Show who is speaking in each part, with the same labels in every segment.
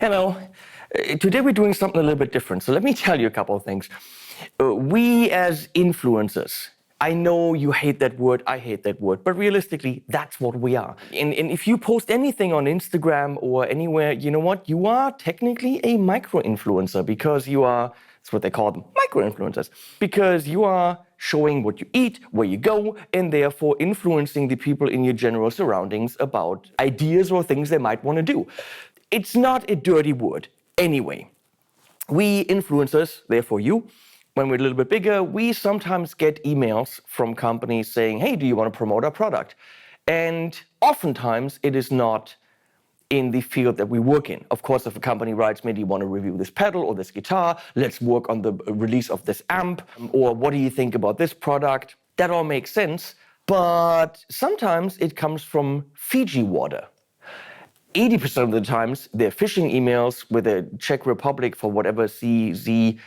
Speaker 1: Hello. Today we're doing something a little bit different. So let me tell you a couple of things. We as influencers, I know you hate that word, I hate that word, but realistically, that's what we are. And if you post anything on Instagram or anywhere, you know what? You are technically a micro-influencer because you are, that's what they call them, micro-influencers, because you are showing what you eat, where you go, and therefore influencing the people in your general surroundings about ideas or things they might want to do. It's not a dirty word. Anyway, we influencers, therefore you, when we're a little bit bigger, we sometimes get emails from companies saying, hey, do you want to promote our product? And oftentimes it is not in the field that we work in. Of course, if a company writes me, do you want to review this pedal or this guitar? Let's work on the release of this amp. Or what do you think about this product? That all makes sense. But sometimes it comes from Fiji water. 80% of the times, they're phishing emails with a Czech Republic for whatever CZ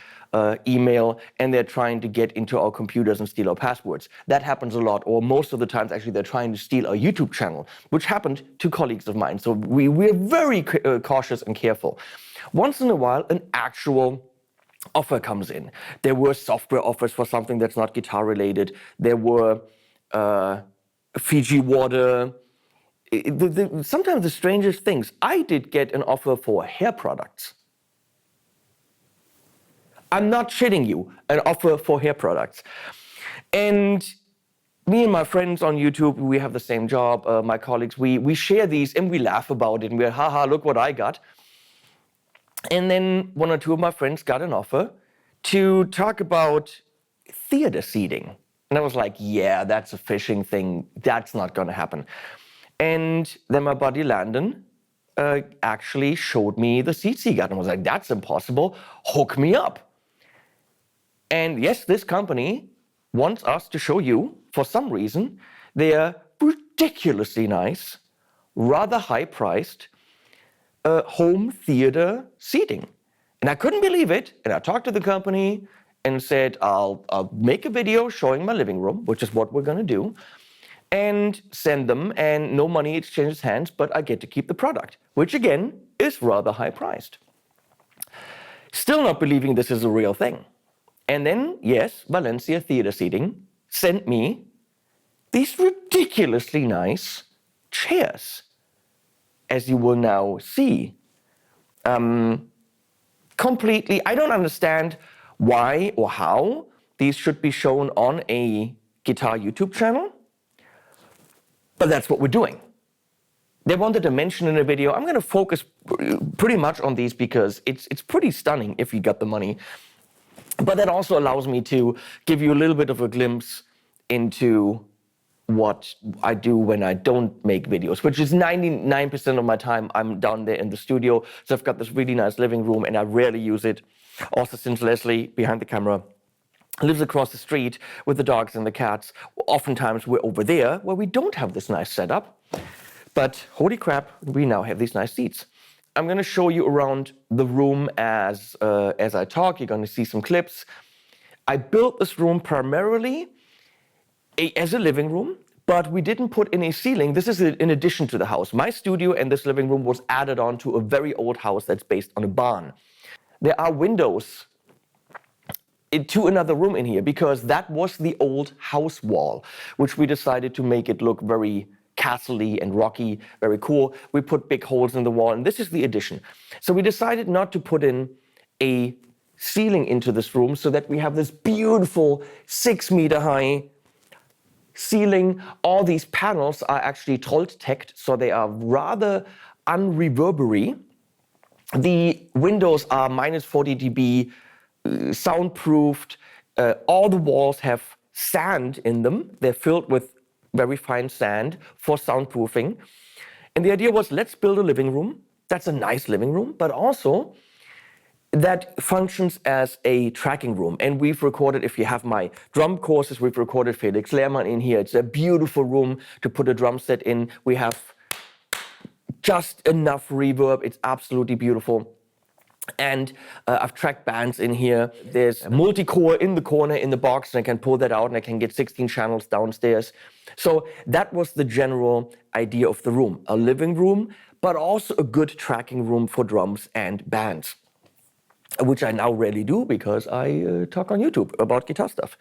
Speaker 1: email, and they're trying to get into our computers and steal our passwords. That happens a lot, or most of the times, actually, they're trying to steal our YouTube channel, which happened to colleagues of mine. So we're very cautious and careful. Once in a while, an actual offer comes in. There were software offers for something that's not guitar related. There were Fiji water. Sometimes the strangest things. I did get an offer for hair products. I'm not shitting you, an offer for hair products. And me and my friends on YouTube, we have the same job, my colleagues, we share these and we laugh about it and we're, haha, look what I got. And then one or two of my friends got an offer to talk about theater seating. And I was like, yeah, that's a phishing thing. That's not gonna happen. And then my buddy Landon actually showed me the seats he got and was like, that's impossible, hook me up. And yes, this company wants us to show you, for some reason, their ridiculously nice, rather high-priced home theater seating. And I couldn't believe it. And I talked to the company and said, I'll make a video showing my living room, which is what we're gonna do, and send them, and no money exchanges hands, but I get to keep the product, which again is rather high-priced. Still not believing this is a real thing. And then, yes, Valencia Theater Seating sent me these ridiculously nice chairs, as you will now see. Completely, I don't understand why or how these should be shown on a guitar YouTube channel, but that's what we're doing. They wanted to mention in a video. I'm going to focus pretty much on these because it's pretty stunning if you got the money. But that also allows me to give you a little bit of a glimpse into what I do when I don't make videos, which is 99% of my time I'm down there in the studio. So I've got this really nice living room and I rarely use it. Also, since Leslie, behind the camera, lives across the street with the dogs and the cats, oftentimes we're over there where we don't have this nice setup. But holy crap, we now have these nice seats. I'm going to show you around the room as I talk. You're going to see some clips. I built this room primarily as a living room, but we didn't put in a ceiling. This is in addition to the house. My studio and this living room was added on to a very old house that's based on a barn. There are windows to another room in here because that was the old house wall, which we decided to make it look very castle-y and rocky, very cool. We put big holes in the wall, and this is the addition. So we decided not to put in a ceiling into this room so that we have this beautiful 6-meter high ceiling. All these panels are actually Trollteckt, so they are rather unreverberary. The windows are minus 40 dB, soundproofed. All the walls have sand in them. They're filled with very fine sand for soundproofing. And the idea was, let's build a living room. That's a nice living room, but also that functions as a tracking room. And we've recorded, if you have my drum courses, we've recorded Felix Lehrmann in here. It's a beautiful room to put a drum set in. We have just enough reverb. It's absolutely beautiful. And I've tracked bands in here. There's a multi-core in the corner in the box, and I can pull that out and I can get 16 channels downstairs. So that was the general idea of the room. A living room, but also a good tracking room for drums and bands, which I now rarely do because I talk on YouTube about guitar stuff.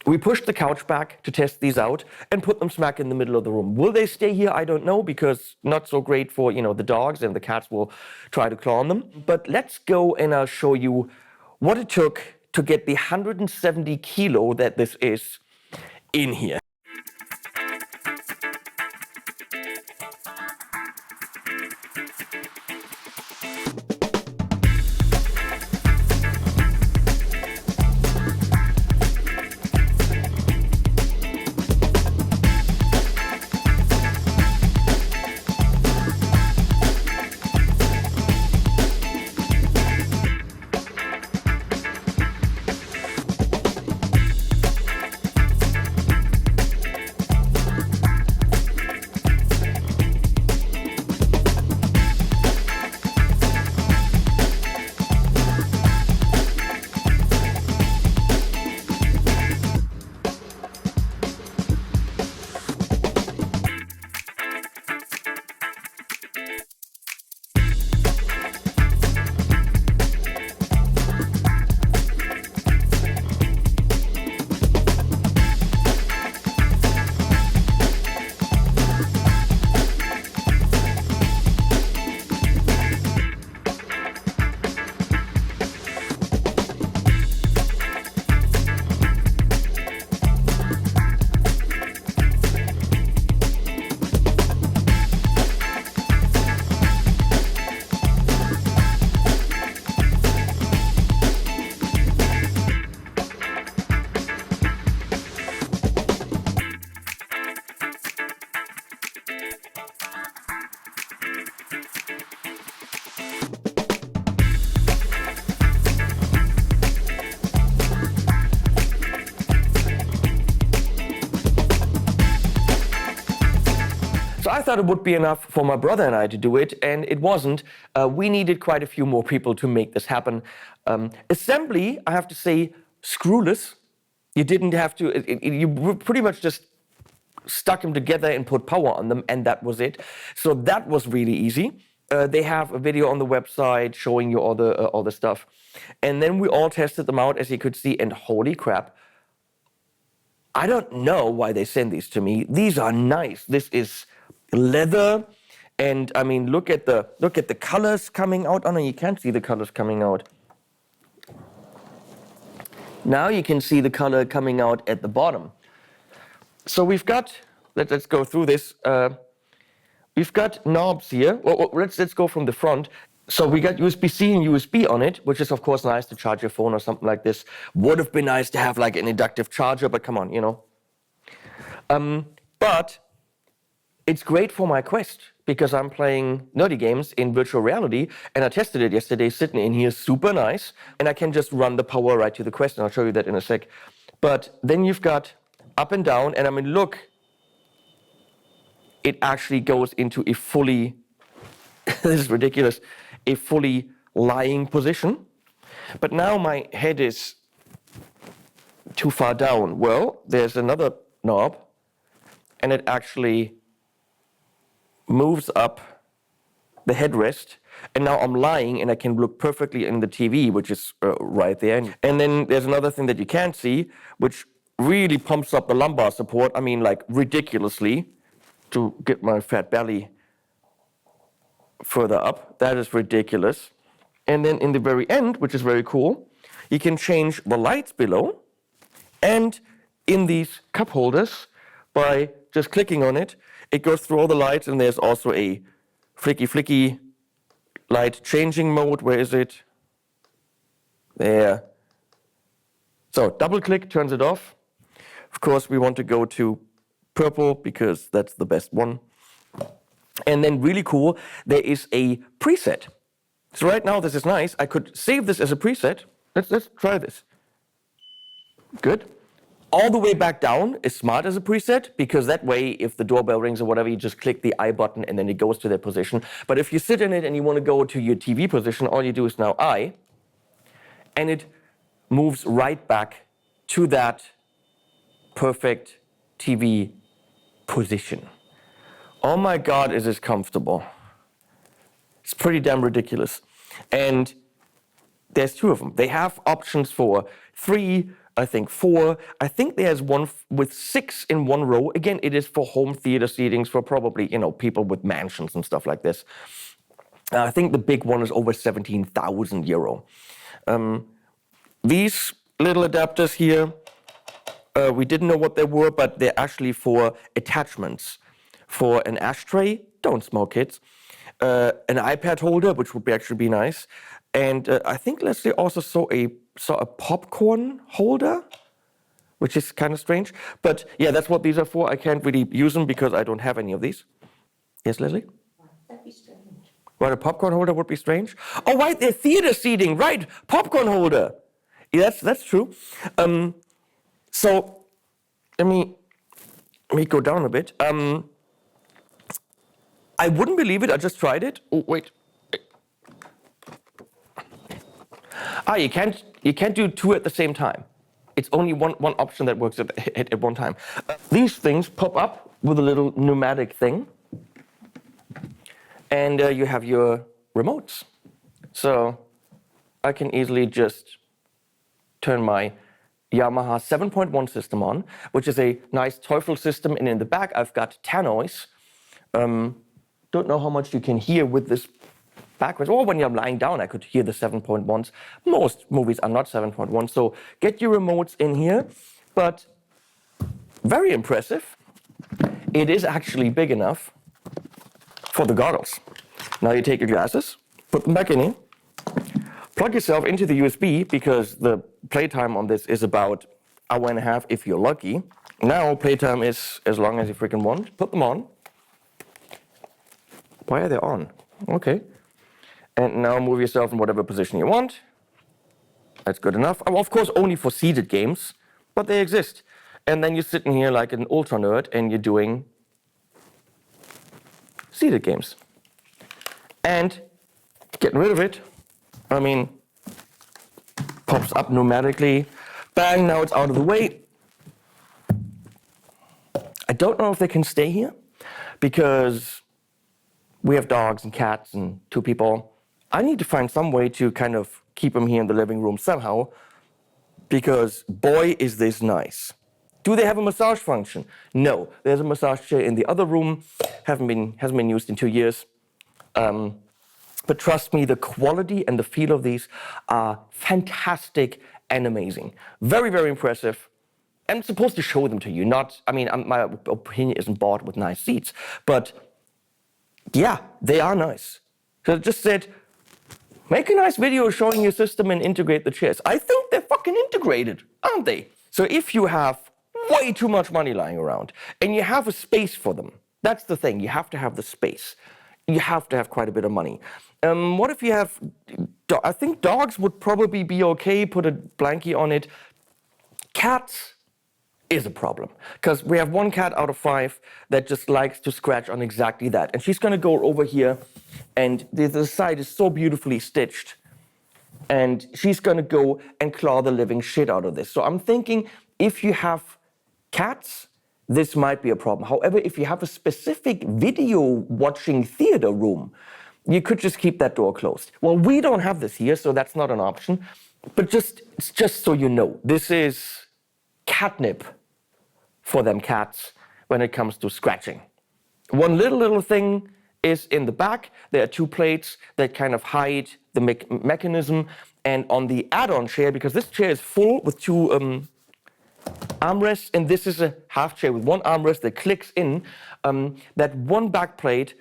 Speaker 1: We pushed the couch back to test these out and put them smack in the middle of the room. Will they stay here? I don't know, because not so great for, the dogs, and the cats will try to claw on them. But let's go and I'll show you what it took to get the 170 kilo that this is in here. So I thought it would be enough for my brother and I to do it, and it wasn't. We needed quite a few more people to make this happen. Assembly, I have to say, screwless. You didn't have to, you pretty much just stuck them together and put power on them, and that was it. So that was really easy. They have a video on the website showing you all the stuff. And then we all tested them out, as you could see, and holy crap. I don't know why they send these to me. These are nice. This is leather, and I mean, look at the colors coming out. Oh no, you can't see the colors coming out. Now you can see the color coming out at the bottom. So we've got, let's go through this. We've got knobs here. Well, let's go from the front. So we got USB-C and USB on it, which is of course nice to charge your phone or something like this. Would have been nice to have like an inductive charger, but come on, But it's great for my Quest because I'm playing nerdy games in virtual reality, and I tested it yesterday sitting in here, super nice, and I can just run the power right to the Quest, and I'll show you that in a sec. But then you've got up and down, and I mean, look, it actually goes into a fully, this is ridiculous, a fully lying position. But now my head is too far down. Well, there's another knob, and it actually moves up the headrest, and now I'm lying and I can look perfectly in the TV, which is right there. And then there's another thing that you can't see, which really pumps up the lumbar support, I mean like ridiculously, to get my fat belly further up. That is ridiculous. And then in the very end, which is very cool, you can change the lights below and in these cup holders by just clicking on it. It goes through all the lights, and there's also a flicky light changing mode. Where is it? There. So double click turns it off. Of course, we want to go to purple because that's the best one. And then really cool, there is a preset. So right now this is nice. I could save this as a preset. Let's try this. Good. All the way back down is smart as a preset, because that way, if the doorbell rings or whatever, you just click the I button and then it goes to that position. But if you sit in it and you want to go to your TV position, all you do is now I, and it moves right back to that perfect TV position. Oh my God, is this comfortable. It's pretty damn ridiculous. And there's 2 of them. They have options for 3, I think 4. I think there's one with 6 in one row. Again, it is for home theater seatings for probably, people with mansions and stuff like this. I think the big one is over 17,000 euro. These little adapters here, we didn't know what they were, but they're actually for attachments. For an ashtray, don't smoke kids, an iPad holder, which would actually be nice, and I think Leslie also saw a popcorn holder, which is kind of strange. But yeah, that's what these are for. I can't really use them because I don't have any of these. Yes, Leslie?
Speaker 2: That'd be strange.
Speaker 1: Right, a popcorn holder would be strange. Oh, right, they're theater seating, right? Popcorn holder. Yeah, that's true. So let me go down a bit. I wouldn't believe it. I just tried it. Oh, wait. You can't do 2 at the same time. It's only one option that works at one time. These things pop up with a little pneumatic thing, and you have your remotes. So I can easily just turn my Yamaha 7.1 system on, which is a nice Teufel system, and in the back I've got tannoys. Don't know how much you can hear with this backwards. Or when you're lying down, I could hear the 7.1s. Most movies are not 7.1, so get your remotes in here. But very impressive. It is actually big enough for the goggles. Now you take your glasses, put them back in here, plug yourself into the USB, because the playtime on this is about an hour and a half if you're lucky. Now playtime is as long as you freaking want. Put them on. Why are they on? Okay. And now move yourself in whatever position you want. That's good enough. Of course, only for seated games, but they exist. And then you're sitting here like an ultra nerd and you're doing seated games. And getting rid of it, pops up pneumatically. Bang, now it's out of the way. I don't know if they can stay here because we have dogs and cats and 2 people. I need to find some way to kind of keep them here in the living room somehow, because boy, is this nice. Do they have a massage function? No. There's a massage chair in the other room. Hasn't been used in 2 years. But trust me, the quality and the feel of these are fantastic and amazing. Very, very impressive. I'm supposed to show them to you. My opinion isn't bought with nice seats, but yeah, they are nice. So I just said, make a nice video showing your system and integrate the chairs. I think they're fucking integrated, aren't they? So if you have way too much money lying around and you have a space for them, that's the thing, you have to have the space. You have to have quite a bit of money. What if you have, I think dogs would probably be okay, put a blankie on it. Cats is a problem, because we have 1 cat out of 5 that just likes to scratch on exactly that. And she's gonna go over here, and the side is so beautifully stitched, and she's gonna go and claw the living shit out of this. So I'm thinking, if you have cats, this might be a problem. However, if you have a specific video watching theater room, you could just keep that door closed. Well, we don't have this here, so that's not an option. But it's just so you know, this is catnip for them cats when it comes to scratching. One little thing is in the back. There are 2 plates that kind of hide the mechanism. And on the add-on chair, because this chair is full with 2 armrests, and this is a half chair with 1 armrest that clicks in, that 1 back plate,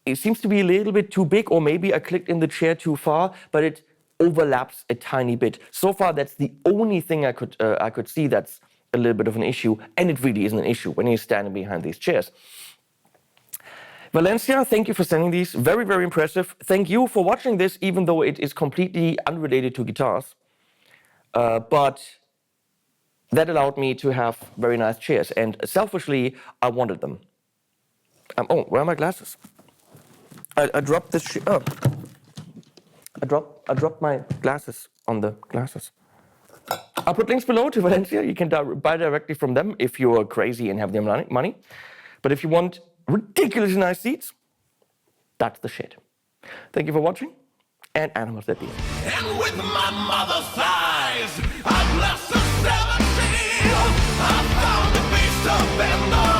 Speaker 1: it seems to be a little bit too big, or maybe I clicked in the chair too far, but it overlaps a tiny bit. So far, that's the only thing I could see that's a little bit of an issue, and it really isn't an issue when you're standing behind these chairs. Valencia, thank you for sending these. Very, very impressive. Thank you for watching this, even though it is completely unrelated to guitars. But That allowed me to have very nice chairs, and selfishly, I wanted them. Oh, where are my glasses? I dropped this. I dropped my glasses on the glasses. I'll put links below to Valencia. You can buy directly from them if you're crazy and have the money. But if you want ridiculously nice seats, that's the shit. Thank you for watching, and animals at the end.
Speaker 2: And with my mother's thighs, I blessed the 17. I found the beast of Bender.